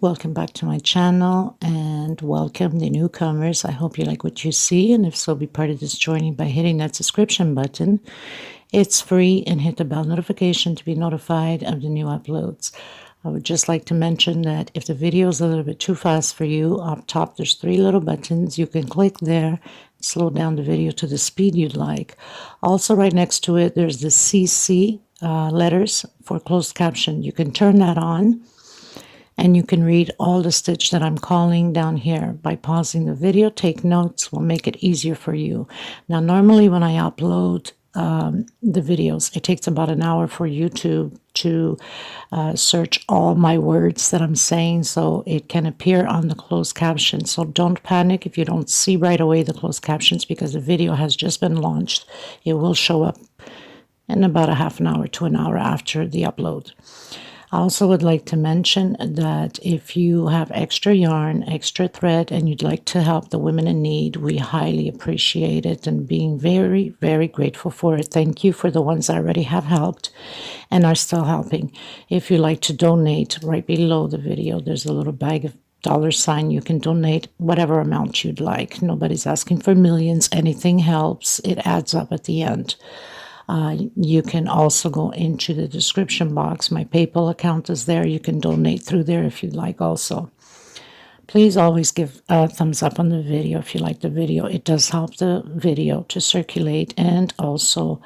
welcome back to my channel and welcome the newcomers. I hope you like what you see, and if so, be part of this journey by hitting that subscription button. It's free, and hit the bell notification to be notified of the new uploads. I would just like to mention that if the video is a little bit too fast for you, up top there's 3 little buttons. You can click there, slow down the video to the speed you'd like. Also, right next to it, there's the CC letters for closed caption. You can turn that on, and you can read all the stitch that I'm calling down here. By pausing the video, take notes, will make it easier for you. Now, normally when I upload the videos, it takes about an hour for YouTube to search all my words that I'm saying, so it can appear on the closed captions. So don't panic if you don't see right away the closed captions, because the video has just been launched. It will show up in about a half an hour to an hour after the upload. I also would like to mention that if you have extra yarn, extra thread, and you'd like to help the women in need, we highly appreciate it and being very, very grateful for it. Thank you for the ones I already have helped and are still helping. If you'd like to donate, right below the video, there's a little bag of $. You can donate whatever amount you'd like. Nobody's asking for millions. Anything helps. It adds up at the end. You can also go into the description box. My PayPal account is there. You can donate through there if you'd like also. Please always give a thumbs up on the video if you like the video. It does help the video to circulate and also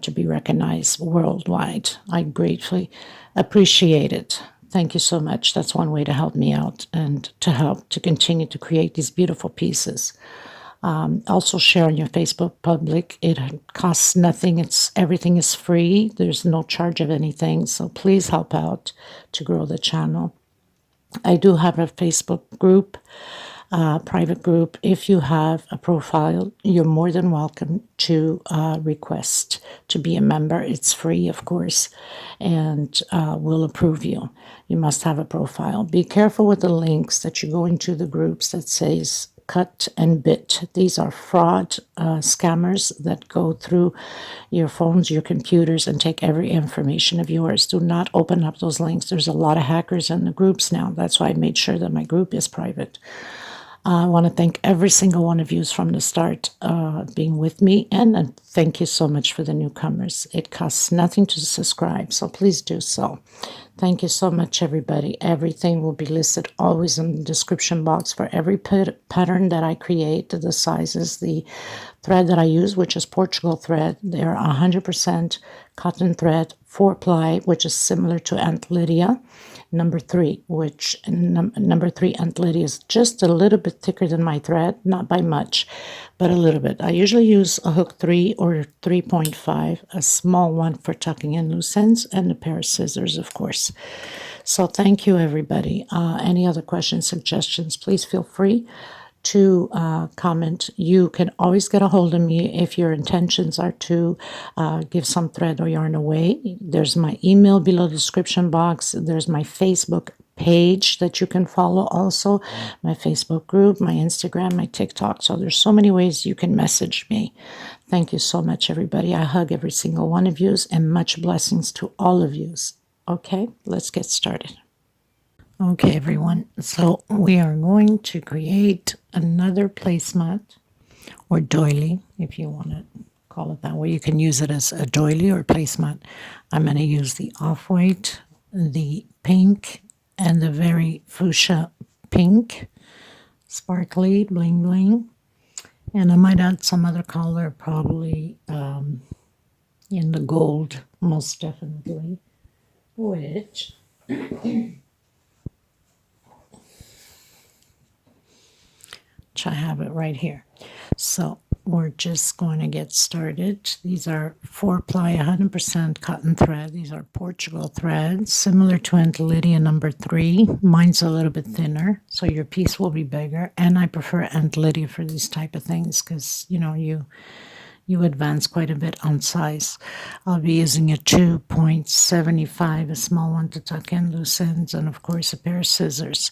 to be recognized worldwide. I gratefully appreciate it. Thank you so much. That's one way to help me out and to help to continue to create these beautiful pieces. Also share on your Facebook public. It costs nothing. Everything is free. There's no charge of anything. So please help out to grow the channel. I do have a Facebook group, private group. If you have a profile, you're more than welcome to request to be a member. It's free, of course, and we'll approve you. You must have a profile. Be careful with the links that you go into the groups that says cut and bit. These are fraud scammers that go through your phones, your computers, and take every information of yours. Do not open up those links. There's a lot of hackers in the groups now. That's why I made sure that my group is private. I want to thank every single one of you from the start being with me, and thank you so much for the newcomers. It costs nothing to subscribe, so please do so. Thank you so much, everybody. Everything will be listed always in the description box for every pattern that I create, the sizes, the thread that I use, which is Portugal thread. They're 100% cotton thread, 4-ply, which is similar to Aunt Lydia. Number 3, which number 3 Aunt Lydia is just a little bit thicker than my thread, not by much, but a little bit. I usually use a hook 3 or 3.5, a small one for tucking in loose ends, and a pair of scissors, of course. So thank you, everybody. Any other questions, suggestions, please feel free to comment. You can always get a hold of me if your intentions are to give some thread or yarn away. There's my email below the description box. There's my Facebook page that you can follow also, my Facebook group, my Instagram, my TikTok. So there's so many ways you can message me. Thank you so much, everybody. I hug every single one of you, and much blessings to all of you. Okay, let's get started. Okay, everyone, so we are going to create another placemat, or doily, if you want to call it that way. You can use it as a doily or placemat. I'm going to use the off-white, the pink, and the very fuchsia pink, sparkly, bling bling. And I might add some other color, probably in the gold, most definitely, which... I have it right here. So we're just going to get started. These are 4-ply 100% cotton thread. These are Portugal threads, similar to Aunt Lydia number 3. Mine's a little bit thinner, so your piece will be bigger. And I prefer Aunt Lydia for these type of things because, you know, you advance quite a bit on size. I'll be using a 2.75, a small one to tuck in loose ends, and of course a pair of scissors.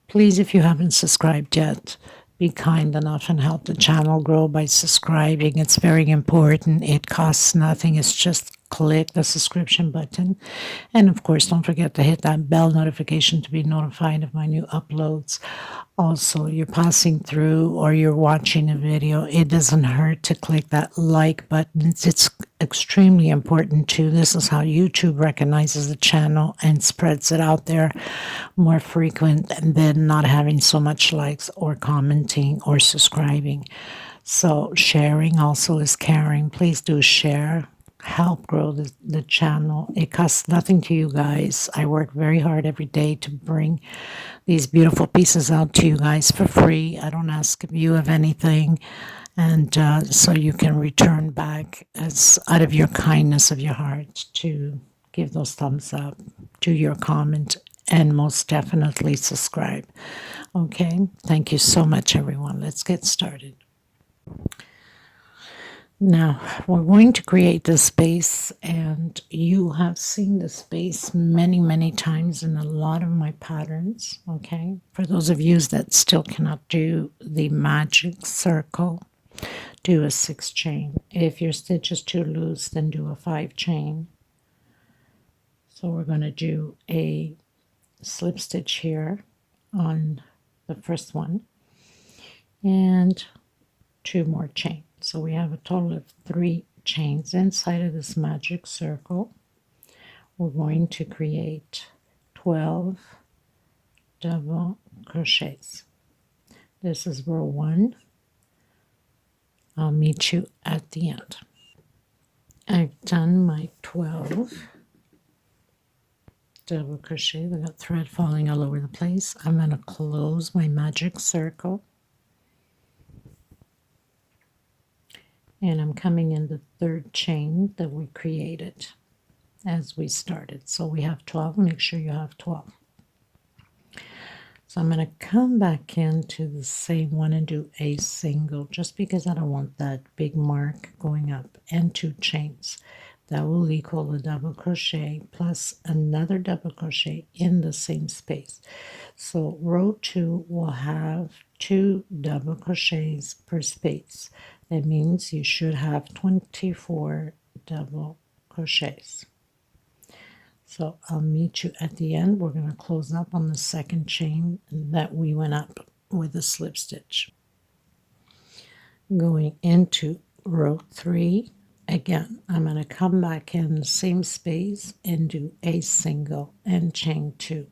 Please, if you haven't subscribed yet, be kind enough and help the channel grow by subscribing. It's very important. It costs nothing. It's just click the subscription button. And of course, don't forget to hit that bell notification to be notified of my new uploads. Also, you're passing through or you're watching a video, it doesn't hurt to click that like button. It's extremely important too. This is how YouTube recognizes the channel and spreads it out there more frequent than not having so much likes or commenting or subscribing. So sharing also is caring. Please do share. Help grow the channel. It costs nothing to you guys. I work very hard every day to bring these beautiful pieces out to you guys for free. I don't ask of you of anything. And so you can return back as out of your kindness of your heart to give those thumbs up, do your comment, and most definitely subscribe. Okay, thank you so much, everyone. Let's get started. Now, we're going to create this space, and you have seen the space many, many times in a lot of my patterns, okay? For those of you that still cannot do the magic circle, do a 6 chain. If your stitch is too loose, then do a 5 chain. So we're going to do a slip stitch here on the first one, and 2 more chains. So we have a total of 3 chains inside of this magic circle. We're going to create 12 double crochets. This is row 1. I'll meet you at the end. I've done my 12 double crochet. I got thread falling all over the place. I'm going to close my magic circle. And I'm coming in the 3rd chain that we created as we started. So we have 12. Make sure you have 12. So I'm going to come back into the same one and do a single, just because I don't want that big mark going up, and 2 chains. That will equal a double crochet plus another double crochet in the same space. So row 2 will have 2 double crochets per space. That means you should have 24 double crochets. So I'll meet you at the end. We're going to close up on the 2nd chain that we went up with a slip stitch. Going into row 3, again, I'm going to come back in the same space and do a single and chain 2.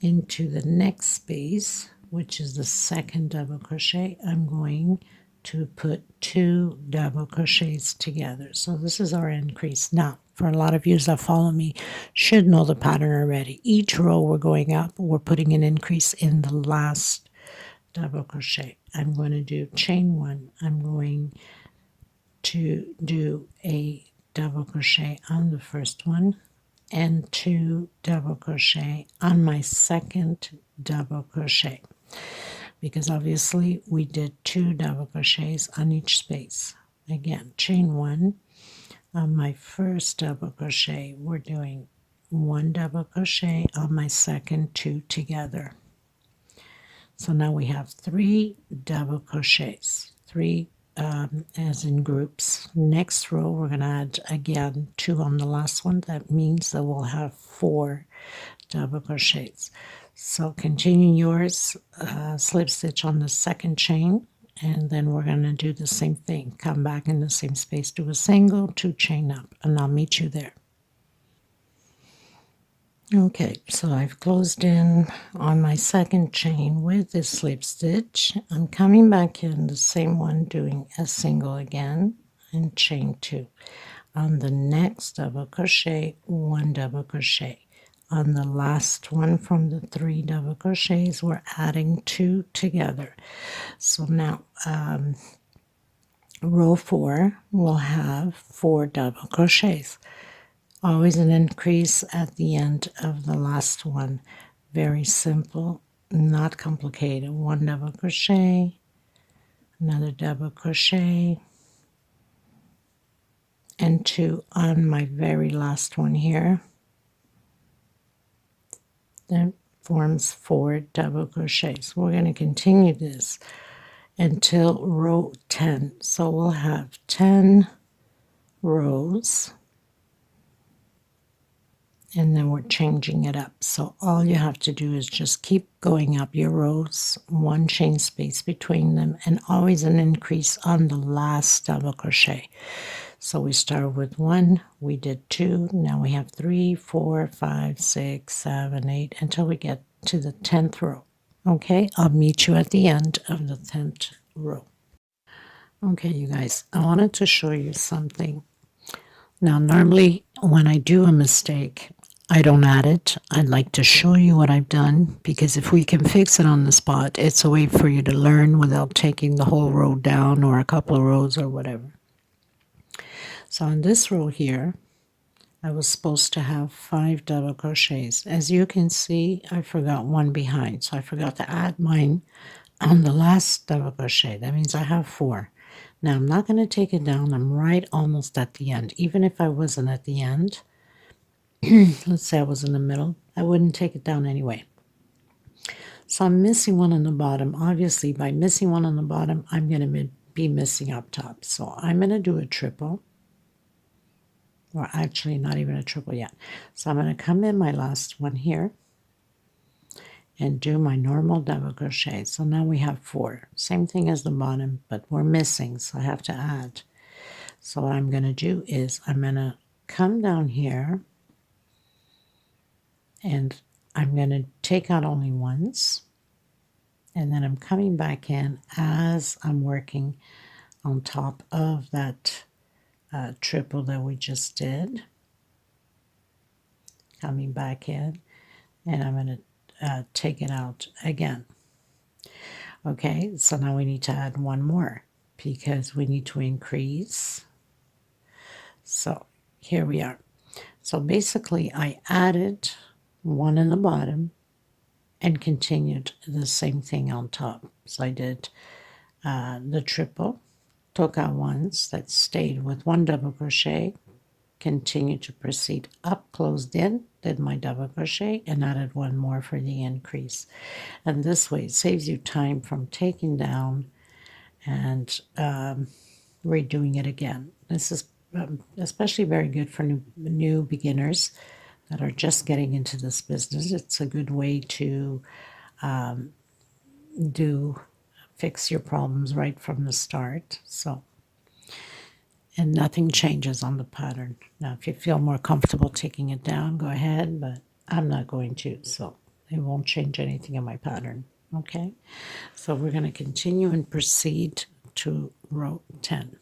Into the next space, which is the 2nd double crochet, I'm going to put 2 double crochets together. So this is our increase. Now, for a lot of you that follow me should know the pattern already. Each row we're going up, we're putting an increase in the last double crochet. I'm going to do chain 1. I'm going to do a double crochet on the first one and 2 double crochet on my 2nd double crochet, because obviously we did 2 double crochets on each space. Again, chain 1. On my first double crochet, we're doing 1 double crochet on my 2nd, 2 together. So now we have 3 double crochets, 3 as in groups. Next row, we're going to add again 2 on the last one. That means that we'll have 4 double crochets. So continue yours, slip stitch on the 2nd chain, and then we're going to do the same thing. Come back in the same space, do a single, 2 chain up, and I'll meet you there. Okay, so I've closed in on my 2nd chain with this slip stitch. I'm coming back in the same one, doing a single again, and chain 2. On the next double crochet, 1 double crochet. On the last one from the 3 double crochets, we're adding 2 together. So now row 4 will have 4 double crochets. Always an increase at the end of the last one. Very simple, not complicated. 1 double crochet, another double crochet, and 2 on my very last one here. Then forms 4 double crochets. We're going to continue this until row 10. So we'll have 10 rows, and then we're changing it up. So all you have to do is just keep going up your rows, 1 chain space between them, and always an increase on the last double crochet. So we start with 1, we did 2, now we have 3, 4, 5, 6, 7, 8, until we get to the 10th row. Okay, I'll meet you at the end of the 10th row. Okay, you guys, I wanted to show you something. Now, normally when I do a mistake, I don't add it. I'd like to show you what I've done, because if we can fix it on the spot, it's a way for you to learn without taking the whole row down or a couple of rows or whatever. So on this row here, I was supposed to have 5 double crochets. As you can see, I forgot one behind, so I forgot to add mine on the last double crochet. That means I have 4. Now I'm not going to take it down. I'm right almost at the end. Even if I wasn't at the end, let's say I was in the middle, I wouldn't take it down anyway. So I'm missing one on the bottom. Obviously, by missing one on the bottom, I'm going to be missing up top. So I'm going to do a triple. Or actually not even a triple yet. So I'm going to come in my last one here and do my normal double crochet. So now we have 4. Same thing as the bottom, but we're missing, so I have to add. So what I'm going to do is I'm going to come down here and I'm going to take out only once, and then I'm coming back in as I'm working on top of that triple that we just did. Coming back in, and I'm going to take it out again. Okay, so now we need to add one more because we need to increase. So here we are. So basically I added one in the bottom and continued the same thing on top. So I did the triple, took out ones that stayed with 1 double crochet, continued to proceed up, closed in, did my double crochet, and added one more for the increase. And this way it saves you time from taking down and redoing it again. This is especially very good for new beginners that are just getting into this business. It's a good way to fix your problems right from the start. So, and nothing changes on the pattern. Now, if you feel more comfortable taking it down, go ahead, but I'm not going to, so it won't change anything in my pattern. Okay, so we're going to continue and proceed to row 10.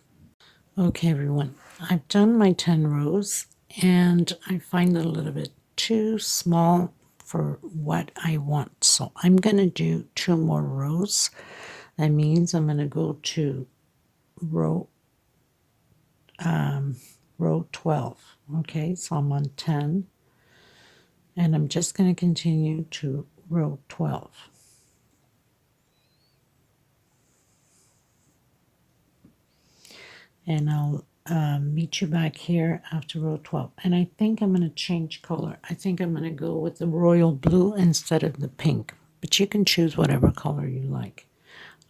Okay, everyone, I've done my 10 rows, and I find it a little bit too small for what I want. So I'm going to do 2 more rows. That means I'm going to go to row 12. Okay, so I'm on 10, and I'm just going to continue to row 12. And I'll meet you back here after row 12. And I think I'm going to change color. I think I'm going to go with the royal blue instead of the pink. But you can choose whatever color you like.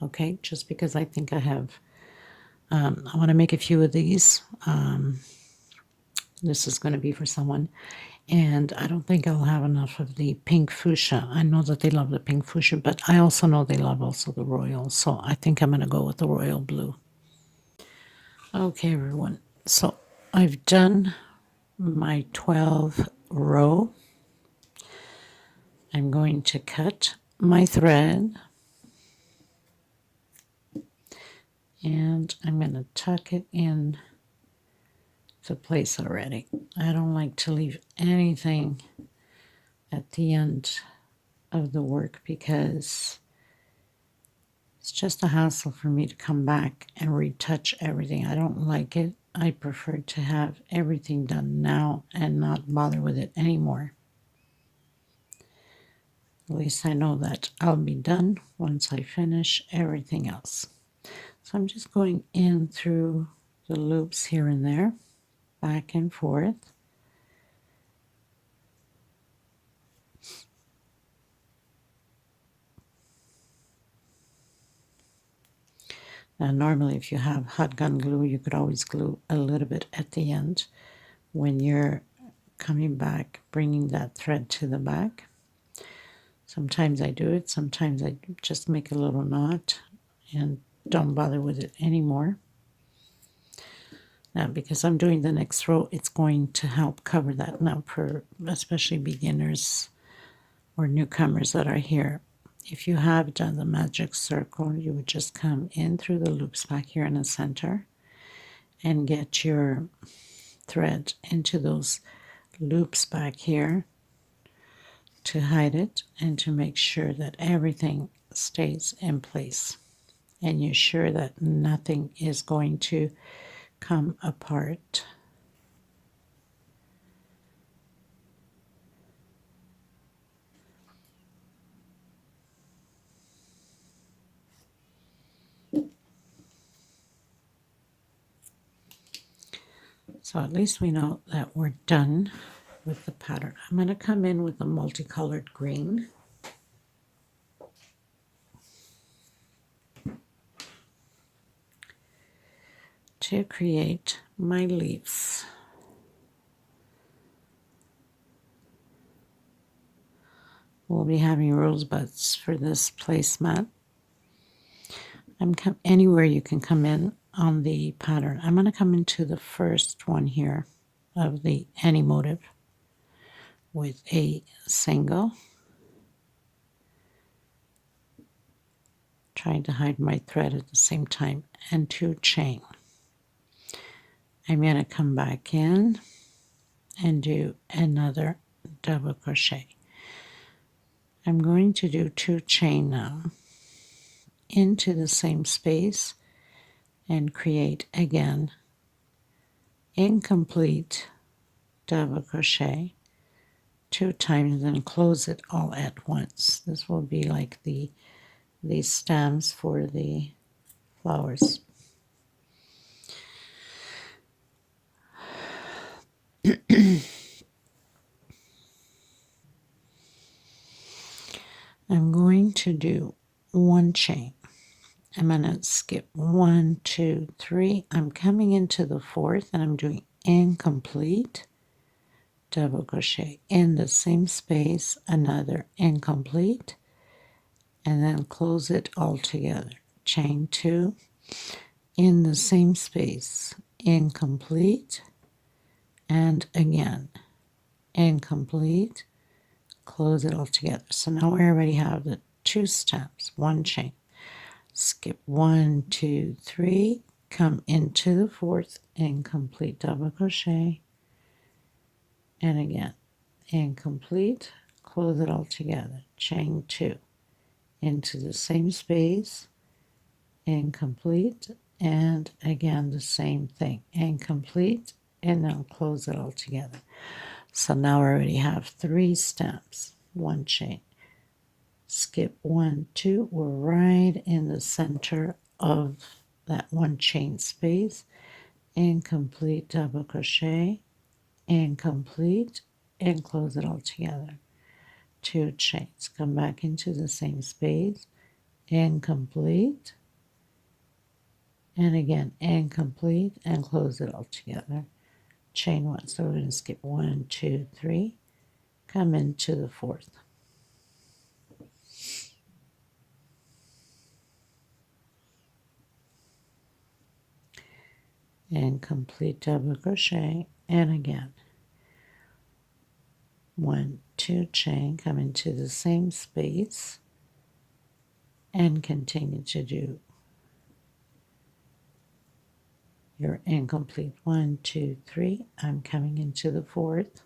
Okay, just because I think I have, I want to make a few of these. This is going to be for someone. And I don't think I'll have enough of the pink fuchsia. I know that they love the pink fuchsia, but I also know they love also the royal. So I think I'm going to go with the royal blue. Okay, everyone. So I've done my 12 row. I'm going to cut my thread. And I'm going to tuck it in to place already. I don't like to leave anything at the end of the work because it's just a hassle for me to come back and retouch everything. I don't like it. I prefer to have everything done now and not bother with it anymore. At least I know that I'll be done once I finish everything else. So I'm just going in through the loops here and there, back and forth. Now normally if you have hot gun glue, you could always glue a little bit at the end when you're coming back, bringing that thread to the back. Sometimes I do it, sometimes I just make a little knot and don't bother with it anymore. Now because I'm doing the next row, it's going to help cover that now for especially beginners or newcomers that are here. If you have done the magic circle, you would just come in through the loops back here in the center and get your thread into those loops back here to hide it and to make sure that everything stays in place. And you're sure that nothing is going to come apart. So at least we know that we're done with the pattern. I'm going to come in with a multicolored green. To create my leaves. We'll be having rosebuds for this placemat. Anywhere you can come in on the pattern. I'm going to come into the first one here of the any motive with a single, trying to hide my thread at the same time, and 2 chain. I'm going to come back in and do another double crochet. I'm going to do 2 chain now into the same space and create again incomplete double crochet 2 times, then close it all at once. This will be like the stems for the flowers. I'm going to do 1 chain. I'm going to skip 1, 2, 3. I'm coming into the 4th and I'm doing incomplete double crochet in the same space, another incomplete, and then close it all together. Chain 2 in the same space, incomplete, and again incomplete, close it all together. So now we already have the 2 steps, 1 chain. Skip 1, 2, 3, come into the 4th, incomplete double crochet, and again incomplete, close it all together, chain 2 into the same space, incomplete, and again the same thing, incomplete, and then close it all together. So now I already have 3 steps, 1 chain. Skip 1, 2, we're right in the center of that 1 chain space, incomplete double crochet, incomplete, and close it all together. 2 chains, come back into the same space, incomplete, and again incomplete, and close it all together. Chain 1, so we're going to skip 1, 2, 3, come into the 4th. And complete double crochet, and again 1, 2 chain, come into the same space and continue to do your incomplete 1, 2, 3. I'm coming into the 4th.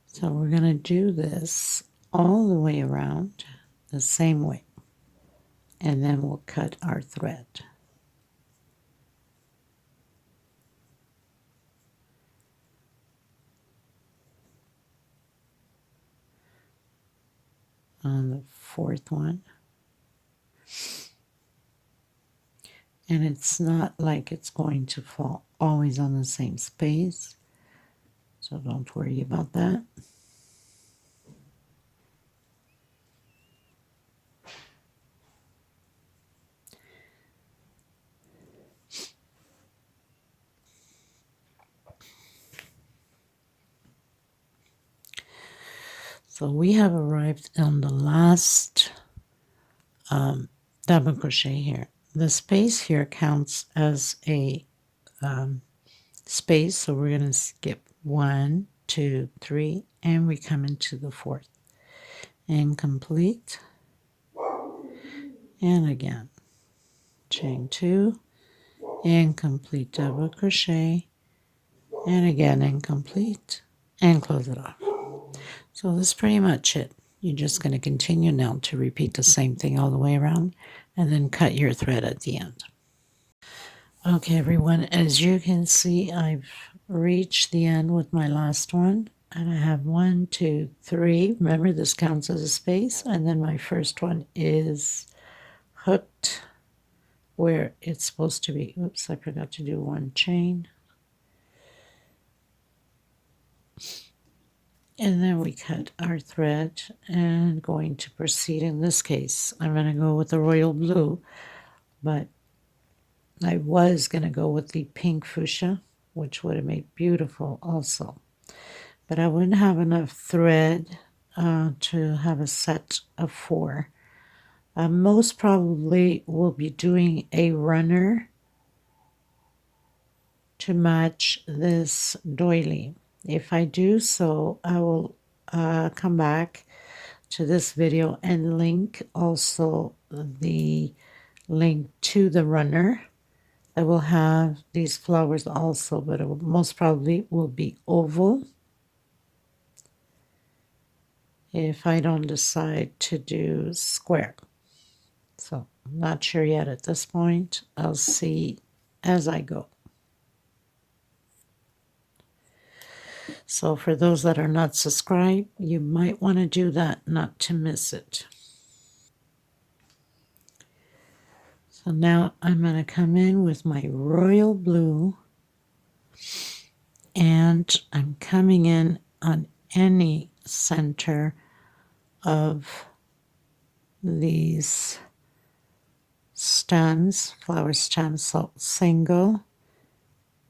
So we're going to do this all the way around the same way, and then we'll cut our thread. On the 4th one, and it's not like it's going to fall always on the same space, so don't worry about that. So we have arrived on the last double crochet here. The space here counts as a space, so we're going to skip 1, 2, 3, and we come into the fourth. Incomplete, and again, chain 2, incomplete double crochet, and again incomplete, and close it off. So that's pretty much it. You're just going to continue now to repeat the same thing all the way around, and then cut your thread at the end. Okay, everyone, as you can see, I've reached the end with my last one, and I have 1, 2, 3. Remember, this counts as a space, and then my first one is hooked where it's supposed to be. Oops, I forgot to do one chain. And then we cut our thread, and going to proceed. In this case, I'm going to go with the royal blue, but I was going to go with the pink fuchsia, which would have made beautiful also. But I wouldn't have enough thread to have a set of 4. Most probably will be doing a runner to match this doily. If I do so, I will come back to this video and link also the link to the runner that will have these flowers also, but it will, most probably will be oval if I don't decide to do square. So I'm not sure yet at this point. I'll see as I go. So for those that are not subscribed, you might want to do that not to miss it. So now I'm going to come in with my royal blue, and I'm coming in on any center of these stems, flower stems. So single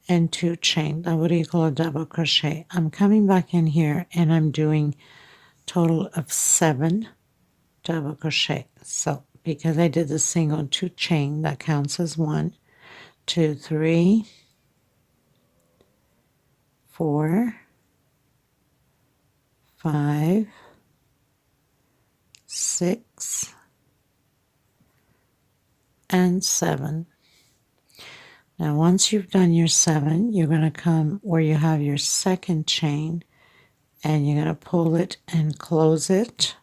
and 2 chain. That would equal a double crochet. I'm coming back in here and I'm doing total of 7 double crochet. So because I did the single and 2 chain, that counts as 1, 2, 3, 4, 5, 6, and 7. Now once you've done your 7, you're going to come where you have your second chain, and you're going to pull it and close it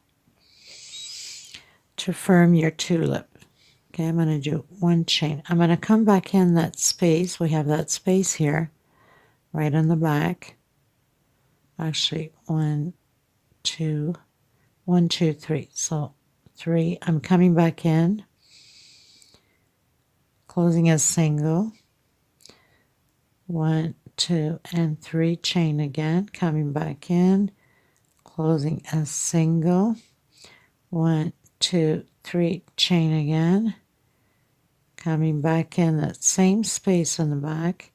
to form your tulip. Okay, I'm going to do 1 chain. I'm going to come back in that space. We have that space here, right on the back. Actually, 1, 2, 1, 2, 3. So 3. I'm coming back in, closing a single. 1, 2, and 3. Chain again. Coming back in, closing a single. 1, 2, 3. Chain again. Coming back in that same space in the back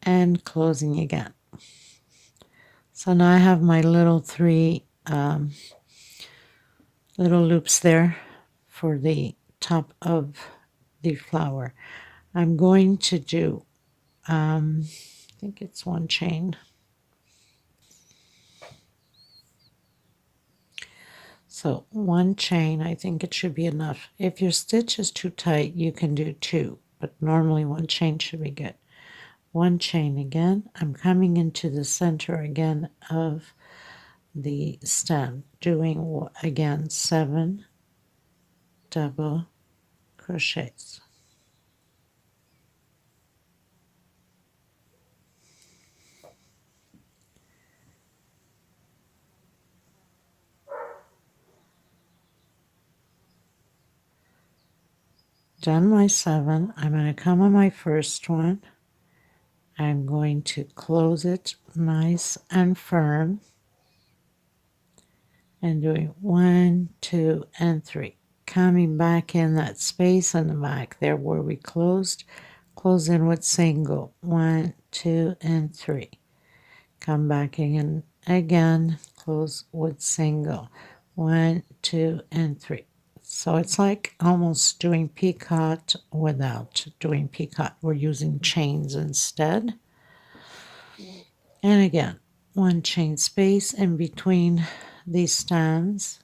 and closing again. So now I have my little 3 little loops there for the top of the flower. I'm going to do I think it's 1 chain. So 1 chain, I think it should be enough. If your stitch is too tight, you can do 2, but normally 1 chain should be good. 1 chain again. I'm coming into the center again of the stem, doing again 7 double crochets. Done my 7, I'm going to come on my first one. I'm going to close it nice and firm, and doing 1, 2, and 3. Coming back in that space in the back there where we closed, close in with single. 1, 2, and 3. Come back in again, close with single. 1, 2, and 3. So it's like almost doing picot without doing picot. We're using chains instead. And again, 1 chain space in between these stands,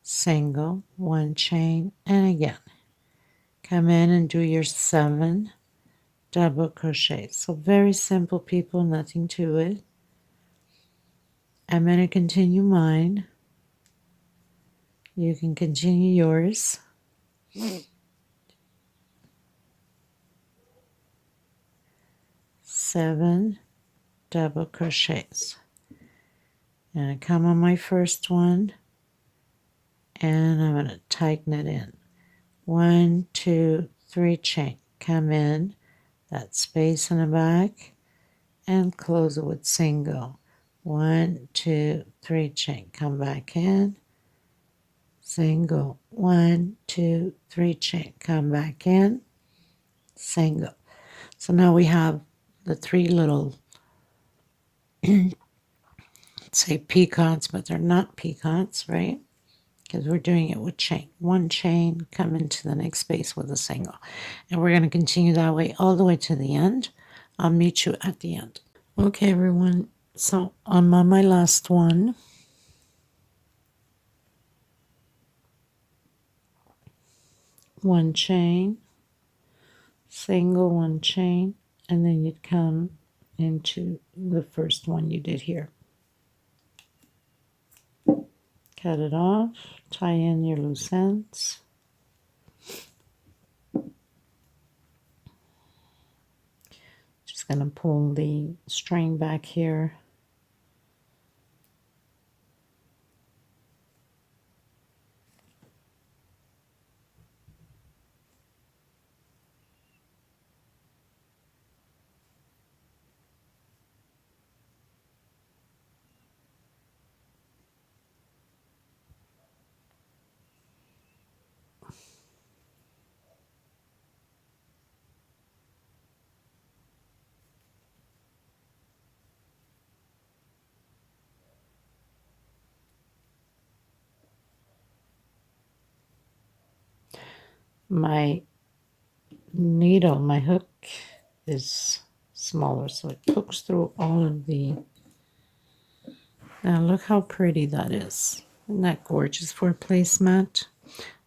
single, 1 chain, and again, come in and do your 7 double crochets. So very simple, people, nothing to it. I'm going to continue mine. You can continue yours. 7 double crochets. And I come on my first one, and I'm going to tighten it in. 1, 2, 3 chain. Come in that space in the back and close it with single. 1, 2, 3 chain. Come back in, single. 1, 2, 3 chain. Come back in, single. So now we have the 3 little say peacocks, but they're not peacocks, right? Because we're doing it with chain. 1 chain, come into the next space with a single. And we're going to continue that way all the way to the end. I'll meet you at the end. Okay, everyone. So I'm on my last one. One chain, single, 1 chain, and then you'd come into the first one you did here. Cut it off, tie in your loose ends. Just going to pull the string back here. My needle, my hook is smaller, so it hooks through all of the... Now look how pretty that is. Isn't that gorgeous for a placemat?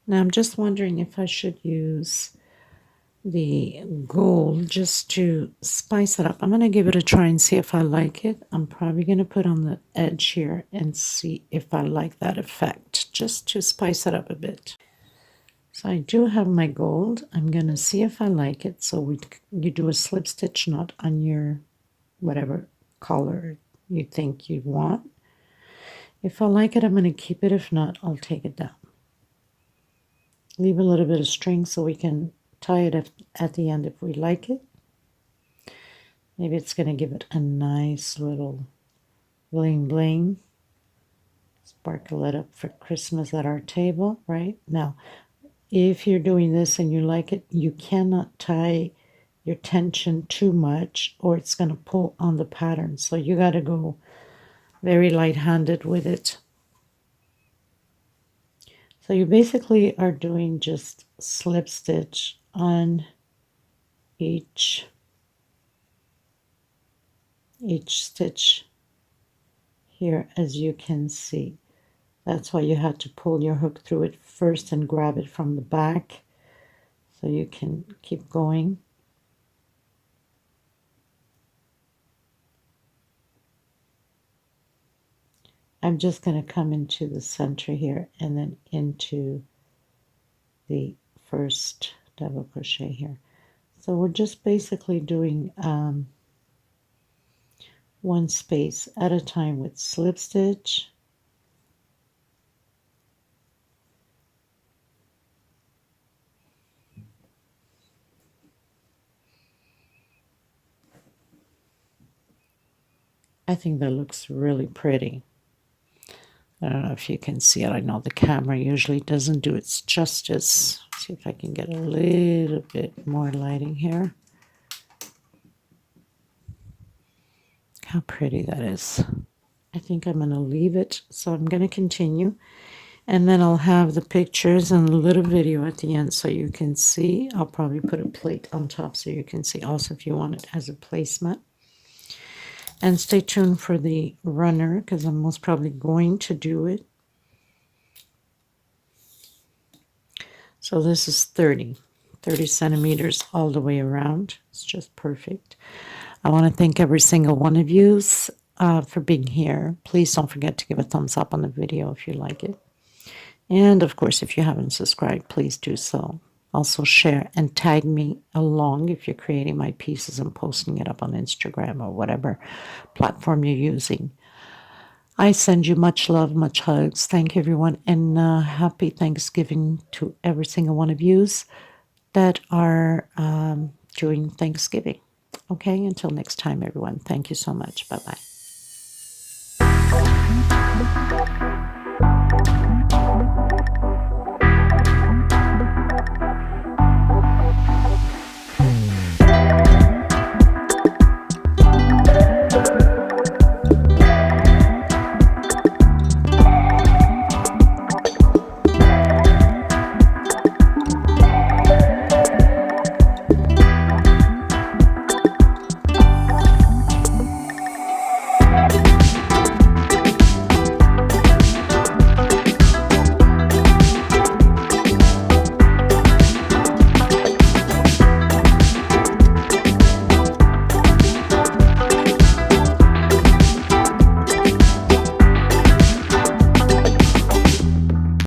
Now I'm just wondering if I should use the gold just to spice it up. I'm going to give it a try and see if I like it. I'm probably going to put on the edge here and see if I like that effect, just to spice it up a bit. So I do have my gold. I'm going to see if I like it. So you do a slip stitch knot on your whatever color you think you want. If I like it, I'm going to keep it. If not, I'll take it down. Leave a little bit of string so we can tie it at the end if we like it. Maybe it's going to give it a nice little bling bling. Sparkle it up for Christmas at our table, right? Now, if you're doing this and you like it, you cannot tie your tension too much or it's going to pull on the pattern. So you got to go very light-handed with it. So you basically are doing just slip stitch on each stitch here, as you can see. That's why you had to pull your hook through it first and grab it from the back so you can keep going. I'm just going to come into the center here and then into the first double crochet here. So we're just basically doing 1 space at a time with slip stitch. I think that looks really pretty. I don't know if you can see it. I know the camera usually doesn't do its justice. See if I can get a little bit more lighting here. How pretty that is. I think I'm going to leave it. So I'm going to continue. And then I'll have the pictures and a little video at the end so you can see. I'll probably put a plate on top so you can see also if you want it as a placemat. And stay tuned for the runner because I'm most probably going to do it. So this is 30 centimeters all the way around. It's just perfect. I want to thank every single one of you for being here. Please don't forget to give a thumbs up on the video if you like it. And of course, if you haven't subscribed, please do so. Also share and tag me along if you're creating my pieces and posting it up on Instagram or whatever platform you're using. I send you much love, much hugs. Thank you, everyone, and happy Thanksgiving to every single one of yous that are doing Thanksgiving. Okay, until next time, everyone. Thank you so much. Bye-bye.